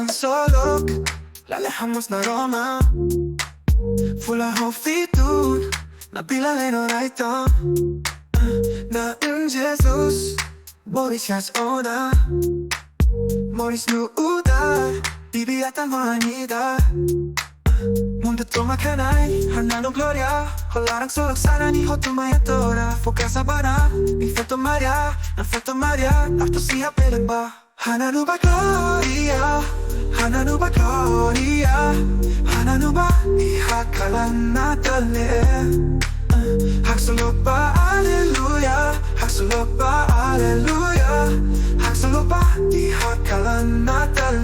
Kalan Ksolok, lalejamos na Roma. Fulla hoofdvidoen, nabila alleen rijden. Na in Jesus, Borisjas oda. Moris nu uda, bibiatan vanida. Mundo toma kanay, hanano gloria. Kalan Ksolok sana ni hotumayadora. Focasa bara, infeto Maria, infeto Maria. Arto siya pelemba. Hanano ba gloria, hanano ba gloria, hanano ba ihakalan Natal. Ksolok ba alleluia, Ksolok ba alleluia, Ksolok ba ihakalan Natal.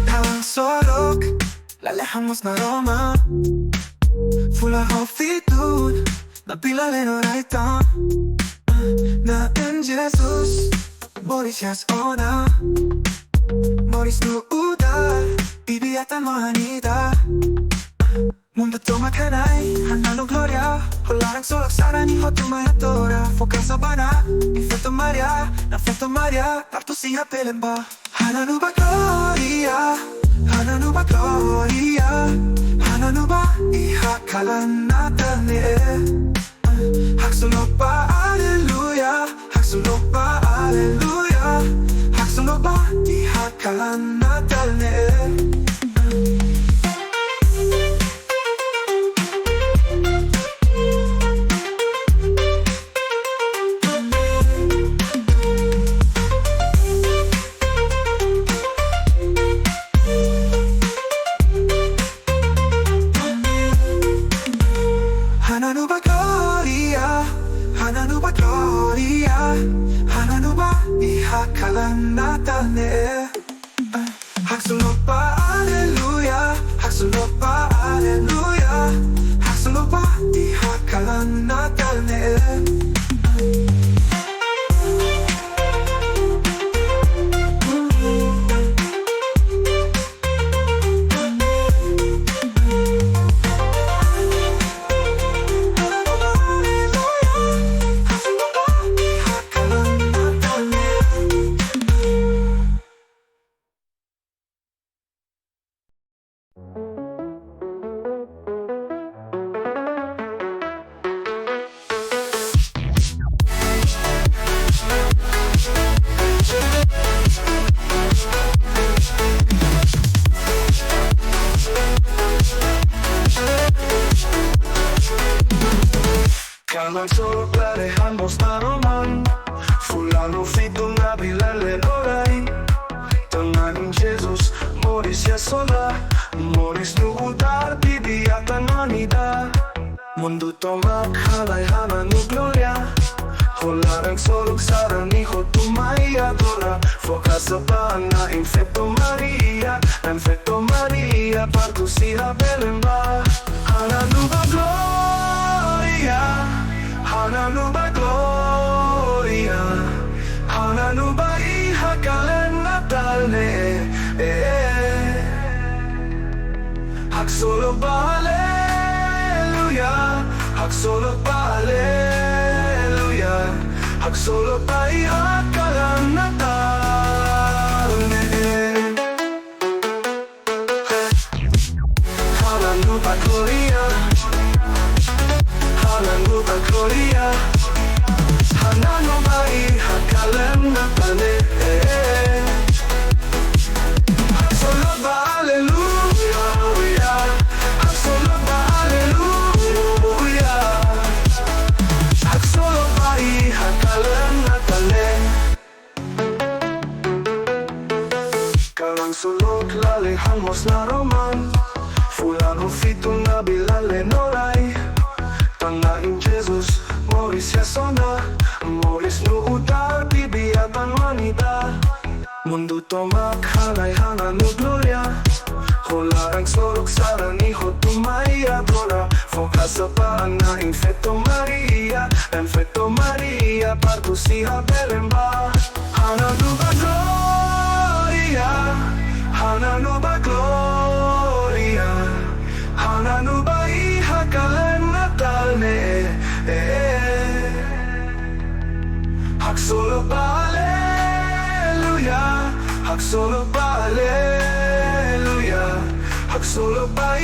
Kalan Ksolok, lalejamos na Roma. Fulla hoofdvidoen, nabila alleen rijden. Na in Jesus, Borisjas oda. Moris nu uda, bibiatan vanida. Mundo toma kanay, hanano gloria. Kalan Ksolok sana ni hotumayadora. Focasa bara, infeto Maria, infeto Maria. Arto siya pelemba. Hanano ba gloria, hanano ba gloria, hanano ba ihakalan Natal. Ksolok ba alleluia, Ksolok ba alleluia, Ksolok ba ihakalan Natal. Hanano ba gloria, hanano ba gloria, hanano ba ihakalan Natal. Ksolok ba alleluia, Ksolok ba alleluia, Ksolok ba ihakalan Natal. Kalan Ksolok lalejamos na Roman. Fulla hoofdvidoen, nabila alleen oray. Tanghaling Jesus, Moris ya sola. Moris nu uda, bibiatan vanida. Mundo toma kalay, hanano gloria. Kalan Ksolok sana ni hotumayadora. Focasa ba na infeto Maria, infeto Maria. Parto siya pelemba. Hanano ba gloria, hanano ba gloria, hanano ba ihakalan Natal. Ksolok ba alleluia, Ksolok ba alleluia, Ksolok ba ihakalan Natal. Hanano ba gloria, hanano ba gloria, hanano ba ihakalan Natal. Ksolok ba alleluia, Ksolok ba alleluia, Ksolok ba ihakalan Natal. Kalan Ksolok lalejamos na Roman. Fulla hoofdvidoen, nabila alleen oray. Tanghaling Jesus, Moris ya sola. Moris nu uda, bibiatan vanida. Mundo toma kalay, hanano gloria. Kalan Ksolok sana ni hotumayadora. Focasa ba na infeto Maria, infeto Maria. Parto siya pelemba. Hanano ba gloria, hanano ba gloria, hanano ba ihakalan Ksolok ba, Hallelujah. Ksolok ba, Hallelujah. Ksolok ba,